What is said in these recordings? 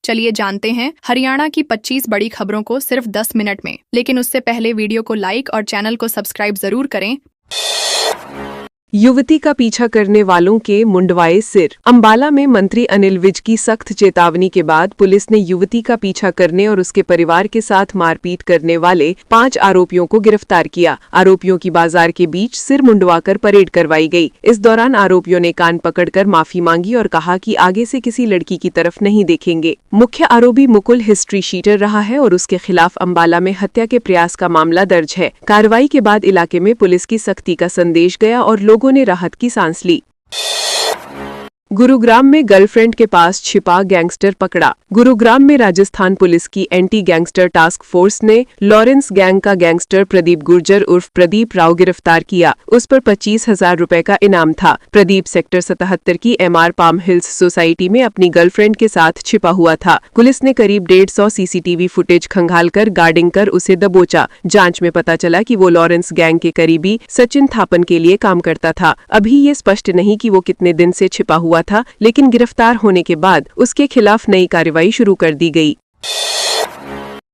चलिए जानते हैं हरियाणा की 25 बड़ी खबरों को सिर्फ 10 मिनट में। लेकिन उससे पहले वीडियो को लाइक और चैनल को सब्सक्राइब जरूर करें। युवती का पीछा करने वालों के मुंडवाए सिर। अंबाला में मंत्री अनिल विज की सख्त चेतावनी के बाद पुलिस ने युवती का पीछा करने और उसके परिवार के साथ मारपीट करने वाले 5 आरोपियों को गिरफ्तार किया। आरोपियों की बाजार के बीच सिर मुंडवाकर परेड करवाई गई। इस दौरान आरोपियों ने कान पकड़कर माफी मांगी और कहा कि आगे से किसी लड़की की तरफ नहीं देखेंगे। मुख्य आरोपी मुकुल हिस्ट्री शीटर रहा है और उसके खिलाफ अंबाला में हत्या के प्रयास का मामला दर्ज है। कार्रवाई के बाद इलाके में पुलिस की सख्ती का संदेश गया और लोगों ने राहत की सांस ली। गुरुग्राम में गर्लफ्रेंड के पास छिपा गैंगस्टर पकड़ा। गुरुग्राम में राजस्थान पुलिस की एंटी गैंगस्टर टास्क फोर्स ने लॉरेंस गैंग का गैंगस्टर प्रदीप गुर्जर उर्फ प्रदीप राव गिरफ्तार किया। उस पर 25,000 रुपए का इनाम था। प्रदीप सेक्टर 77 की MR पाम हिल्स सोसाइटी में अपनी गर्लफ्रेंड के साथ छिपा हुआ था। पुलिस ने करीब 150 CCTV फुटेज खंगालकर गार्डिंग कर उसे दबोचा। जांच में पता चला कि वो लॉरेंस गैंग के करीबी सचिन थापन के लिए काम करता था। अभी ये स्पष्ट नहीं कि वो कितने दिन से छिपा हुआ था, लेकिन गिरफ्तार होने के बाद उसके खिलाफ नई कार्रवाई शुरू कर दी गई।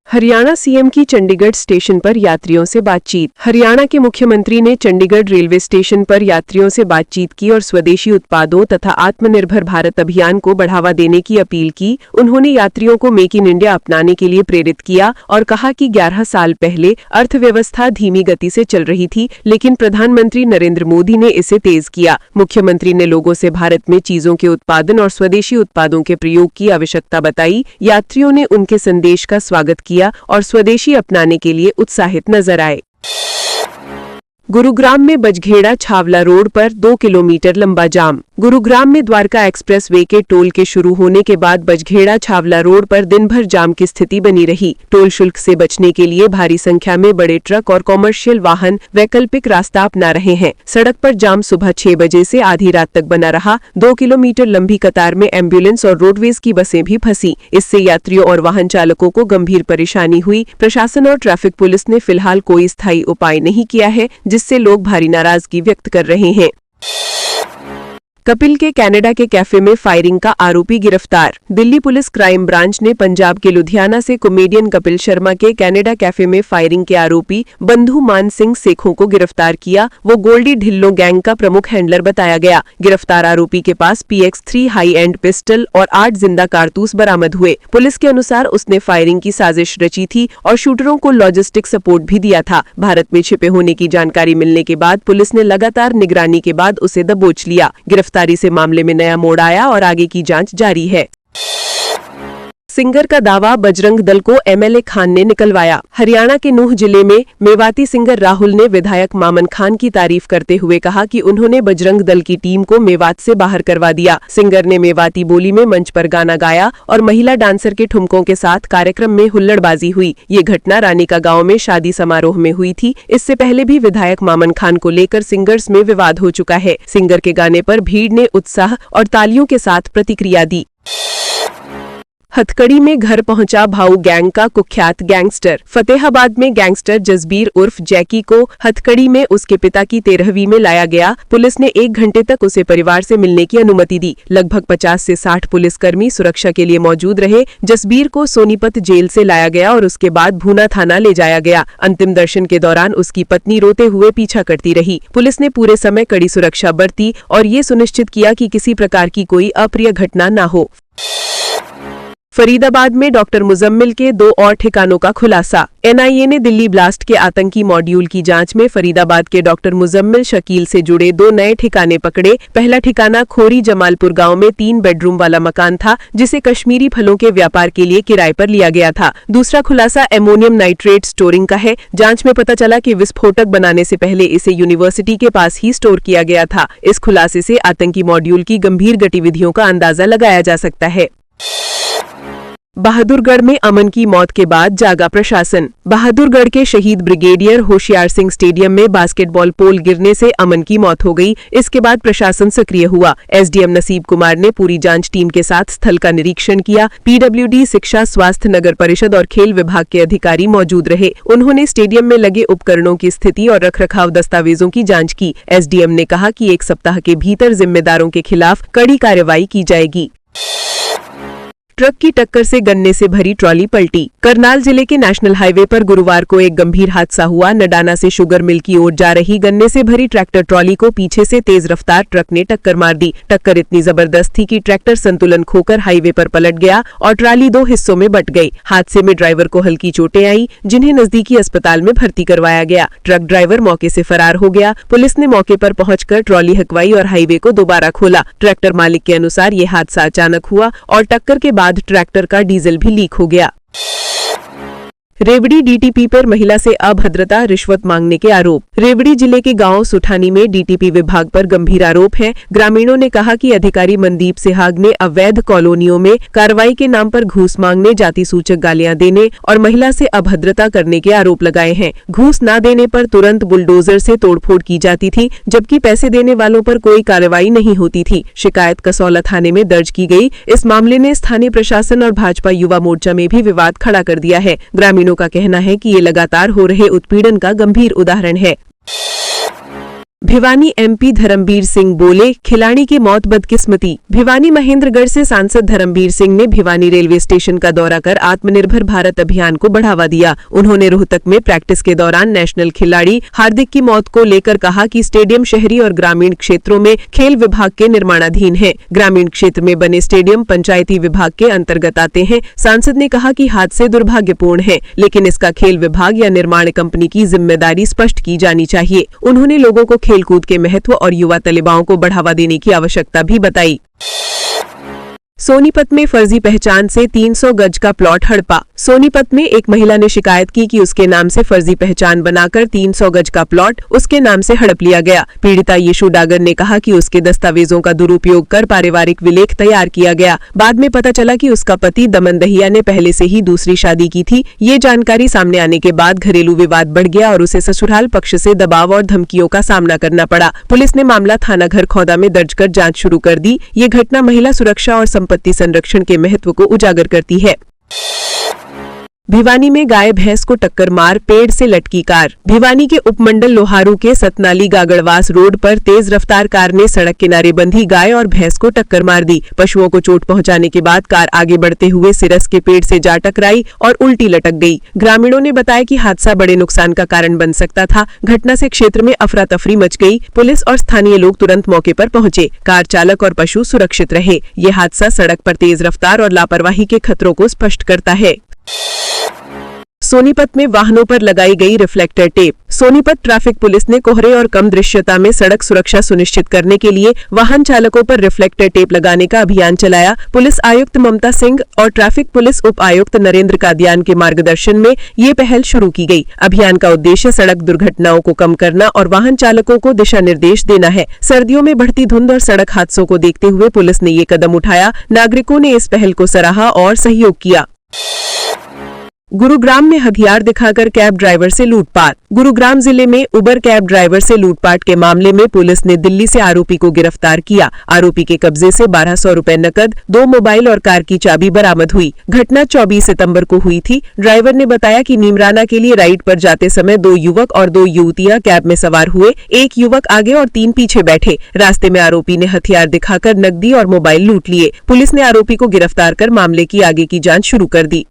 हरियाणा सीएम की चंडीगढ़ स्टेशन पर यात्रियों से बातचीत। हरियाणा के मुख्यमंत्री ने चंडीगढ़ रेलवे स्टेशन पर यात्रियों से बातचीत की और स्वदेशी उत्पादों तथा आत्मनिर्भर भारत अभियान को बढ़ावा देने की अपील की। उन्होंने यात्रियों को मेक इन इंडिया अपनाने के लिए प्रेरित किया और कहा कि 11 साल पहले अर्थव्यवस्था धीमी गति से चल रही थी, लेकिन प्रधानमंत्री नरेंद्र मोदी ने इसे तेज किया। मुख्यमंत्री ने लोगों से भारत में चीजों के उत्पादन और स्वदेशी उत्पादों के प्रयोग की आवश्यकता बताई। यात्रियों ने उनके संदेश का स्वागत किया और स्वदेशी अपनाने के लिए उत्साहित नजर आए। गुरुग्राम में बजघेड़ा छावला रोड पर 2 किलोमीटर लंबा जाम। गुरुग्राम में द्वारका एक्सप्रेस वे के टोल के शुरू होने के बाद बजघेड़ा छावला रोड पर दिन भर जाम की स्थिति बनी रही। टोल शुल्क से बचने के लिए भारी संख्या में बड़े ट्रक और कॉमर्शियल वाहन वैकल्पिक रास्ता अपना रहे हैं। सड़क पर जाम सुबह 6 बजे से आधी रात तक बना रहा। 2 किलोमीटर लंबी कतार में एम्बुलेंस और रोडवेज की बसें भी फंसी। इससे यात्रियों और वाहन चालकों को गंभीर परेशानी हुई। प्रशासन और ट्रैफिक पुलिस ने फिलहाल कोई स्थायी उपाय नहीं किया है, जिससे लोग भारी नाराजगी व्यक्त कर रहे हैं। कपिल के कनाडा के कैफे में फायरिंग का आरोपी गिरफ्तार। दिल्ली पुलिस क्राइम ब्रांच ने पंजाब के लुधियाना से कॉमेडियन कपिल शर्मा के कनाडा कैफे में फायरिंग के आरोपी बंधु मान सिंह सेखों को गिरफ्तार किया। वो गोल्डी ढिल्लो गैंग का प्रमुख हैंडलर बताया गया। गिरफ्तार आरोपी के पास PX3 हाई एंड पिस्टल और 8 जिंदा कारतूस बरामद हुए। पुलिस के अनुसार उसने फायरिंग की साजिश रची थी और शूटरों को लॉजिस्टिक सपोर्ट भी दिया था। भारत में छिपे होने की जानकारी मिलने के बाद पुलिस ने लगातार निगरानी के बाद उसे दबोच लिया। गिरफ्तारी से मामले में नया मोड़ आया और आगे की जांच जारी है। सिंगर का दावा बजरंग दल को MLA खान ने निकलवाया। हरियाणा के नूह जिले में मेवाती सिंगर राहुल ने विधायक मामन खान की तारीफ करते हुए कहा कि उन्होंने बजरंग दल की टीम को मेवात से बाहर करवा दिया। सिंगर ने मेवाती बोली में मंच पर गाना गाया और महिला डांसर के ठुमकों के साथ कार्यक्रम में हुल्लड़बाजी हुई। ये घटना रानिका गांव में शादी समारोह में हुई थी। इससे पहले भी विधायक मामन खान को लेकर सिंगर्स में विवाद हो चुका है। सिंगर के गाने पर भीड़ ने उत्साह और तालियों के साथ प्रतिक्रिया दी। हथकड़ी में घर पहुंचा भाऊ गैंग का कुख्यात गैंगस्टर। फतेहाबाद में गैंगस्टर जसबीर उर्फ जैकी को हथकड़ी में उसके पिता की 13वीं में लाया गया। पुलिस ने 1 घंटे तक उसे परिवार से मिलने की अनुमति दी। लगभग 50 से 60 पुलिसकर्मी सुरक्षा के लिए मौजूद रहे। जसबीर को सोनीपत जेल से लाया गया और उसके बाद भूना थाना ले जाया गया। अंतिम दर्शन के दौरान उसकी पत्नी रोते हुए पीछा करती रही। पुलिस ने पूरे समय कड़ी सुरक्षा बरती और ये सुनिश्चित किया कि किसी प्रकार की कोई अप्रिय घटना न हो। फरीदाबाद में डॉक्टर मुजम्मिल के 2 और ठिकानों का खुलासा। NIA ने दिल्ली ब्लास्ट के आतंकी मॉड्यूल की जांच में फरीदाबाद के डॉक्टर मुजम्मिल शकील से जुड़े 2 नए ठिकाने पकड़े। पहला ठिकाना खोरी जमालपुर गांव में 3 बेडरूम वाला मकान था, जिसे कश्मीरी फलों के व्यापार के लिए किराए पर लिया गया था। दूसरा खुलासा एमोनियम नाइट्रेट स्टोरिंग का है। जांच में पता चला कि विस्फोटक बनाने से पहले इसे यूनिवर्सिटी के पास ही स्टोर किया गया था। इस खुलासे से आतंकी मॉड्यूल की गंभीर गतिविधियों का अंदाजा लगाया जा सकता है। बहादुरगढ़ में अमन की मौत के बाद जागा प्रशासन। बहादुरगढ़ के शहीद ब्रिगेडियर होशियार सिंह स्टेडियम में बास्केटबॉल पोल गिरने से अमन की मौत हो गई। इसके बाद प्रशासन सक्रिय हुआ। SDM नसीब कुमार ने पूरी जांच टीम के साथ स्थल का निरीक्षण किया। PWD, शिक्षा, स्वास्थ्य, नगर परिषद और खेल विभाग के अधिकारी मौजूद रहे। उन्होंने स्टेडियम में लगे उपकरणों की स्थिति और रखरखाव दस्तावेजों की जाँच की। SDM ने कहा कि 1 सप्ताह के भीतर जिम्मेदारों के खिलाफ कड़ी कार्रवाई की जाएगी। ट्रक की टक्कर से गन्ने से भरी ट्रॉली पलटी। करनाल जिले के नेशनल हाईवे पर गुरुवार को एक गंभीर हादसा हुआ। नडाना से शुगर मिल की ओर जा रही गन्ने से भरी ट्रैक्टर ट्रॉली को पीछे से तेज रफ्तार ट्रक ने टक्कर मार दी। टक्कर इतनी जबरदस्त थी कि ट्रैक्टर संतुलन खोकर हाईवे पर पलट गया और ट्रॉली दो हिस्सों में बंट गई। हादसे में ड्राइवर को हल्की चोटें आई, जिन्हें नजदीकी अस्पताल में भर्ती करवाया गया। ट्रक ड्राइवर मौके से फरार हो गया। पुलिस ने मौके पर पहुंचकर ट्रॉली हकवाई और हाईवे को दोबारा खोला। ट्रैक्टर मालिक के अनुसार ये हादसा अचानक हुआ और टक्कर के बाद ट्रैक्टर का डीजल भी लीक हो गया। रेवड़ी डीटीपी पर महिला से अभद्रता रिश्वत मांगने के आरोप। रेवड़ी जिले के गांव सुठानी में डीटीपी विभाग पर गंभीर आरोप है। ग्रामीणों ने कहा कि अधिकारी मनदीप सिहाग ने अवैध कॉलोनियों में कार्रवाई के नाम पर घूस मांगने, जाति सूचक गालियां देने और महिला से अभद्रता करने के आरोप लगाए हैं। घूस न देने पर तुरंत बुलडोजर से तोड़फोड़ की जाती थी, जबकि पैसे देने वालों पर कोई कार्रवाई नहीं होती थी। शिकायत कसौला थाने में दर्ज की गई। इस मामले ने स्थानीय प्रशासन और भाजपा युवा मोर्चा में भी विवाद खड़ा कर दिया है। ग्रामीणों का कहना है कि ये लगातार हो रहे उत्पीड़न का गंभीर उदाहरण है। भिवानी एमपी धर्मवीर सिंह बोले, खिलाड़ी की मौत बदकिस्मती। भिवानी महेंद्रगढ़ से सांसद धर्मवीर सिंह ने भिवानी रेलवे स्टेशन का दौरा कर आत्मनिर्भर भारत अभियान को बढ़ावा दिया। उन्होंने रोहतक में प्रैक्टिस के दौरान नेशनल खिलाड़ी हार्दिक की मौत को लेकर कहा कि स्टेडियम शहरी और ग्रामीण क्षेत्रों में खेल विभाग के निर्माणाधीन है। ग्रामीण क्षेत्र में बने स्टेडियम पंचायती विभाग के अंतर्गत आते हैं। सांसद ने कहा कि हादसे दुर्भाग्यपूर्ण है, लेकिन इसका खेल विभाग या निर्माण कंपनी की जिम्मेदारी स्पष्ट की जानी चाहिए। उन्होंने लोगों को खेलकूद के महत्व और युवा तलेबाओं को बढ़ावा देने की आवश्यकता भी बताई। सोनीपत में फर्जी पहचान से 300 गज का प्लॉट हड़पा। सोनीपत में एक महिला ने शिकायत की कि उसके नाम से फर्जी पहचान बनाकर 300 गज का प्लॉट उसके नाम से हड़प लिया गया। पीड़िता यीशु डागर ने कहा कि उसके दस्तावेजों का दुरुपयोग कर पारिवारिक विलेख तैयार किया गया। बाद में पता चला कि उसका पति दमन दहिया ने पहले से ही दूसरी शादी की थी। ये जानकारी सामने आने के बाद घरेलू विवाद बढ़ गया और उसे ससुराल पक्ष से दबाव और धमकियों का सामना करना पड़ा। पुलिस ने मामला थाना घर खौदा में दर्ज कर जांच शुरू कर दी। ये घटना महिला सुरक्षा और संपत्ति संरक्षण के महत्व को उजागर करती है। भिवानी में गाय भैंस को टक्कर मार पेड़ से लटकी कार। भिवानी के उपमंडल लोहारू के सतनाली गागड़वास रोड पर तेज रफ्तार कार ने सड़क किनारे बंधी गाय और भैंस को टक्कर मार दी। पशुओं को चोट पहुंचाने के बाद कार आगे बढ़ते हुए सिरस के पेड़ से जा टकराई और उल्टी लटक गई। ग्रामीणों ने बताया कि हादसा बड़े नुकसान का कारण बन सकता था। घटना से क्षेत्र में अफरा तफरी मच गई। पुलिस और स्थानीय लोग तुरंत मौके पर पहुंचे। कार चालक और पशु सुरक्षित रहे। ये हादसा सड़क पर तेज रफ्तार और लापरवाही के खतरों को स्पष्ट करता है। सोनीपत में वाहनों पर लगाई गई reflector tape. Sonipat traffic police ने कोहरे और कम दृश्यता में सड़क सुरक्षा सुनिश्चित करने के लिए वाहन चालकों पर रिफ्लेक्टर टेप लगाने का अभियान चलाया। पुलिस आयुक्त ममता सिंह और ट्रैफिक पुलिस उप आयुक्त नरेंद्र कादियान के मार्गदर्शन में ये पहल शुरू की गई। अभियान का उद्देश्य सड़क दुर्घटनाओं को कम करना और वाहन चालकों को दिशा निर्देश देना है। सर्दियों में बढ़ती धुंध और सड़क हादसों को देखते हुए पुलिस ने ये कदम उठाया। नागरिकों ने इस पहल को सराहा और सहयोग किया। गुरुग्राम में हथियार दिखाकर कैब ड्राइवर से लूटपाट। गुरुग्राम जिले में उबर कैब ड्राइवर से लूटपाट के मामले में पुलिस ने दिल्ली से आरोपी को गिरफ्तार किया। आरोपी के कब्जे से 1200 रुपए नकद, 2 मोबाइल और कार की चाबी बरामद हुई। घटना 24 सितंबर को हुई थी। ड्राइवर ने बताया कि नीमराना के लिए राइड पर जाते समय 2 युवक और 2 युवतियां कैब में सवार हुए। एक युवक आगे और 3 पीछे बैठे। रास्ते में आरोपी ने हथियार दिखाकर नकदी और मोबाइल लूट लिए। पुलिस ने आरोपी को गिरफ्तार कर मामले की आगे की जाँच शुरू कर दी।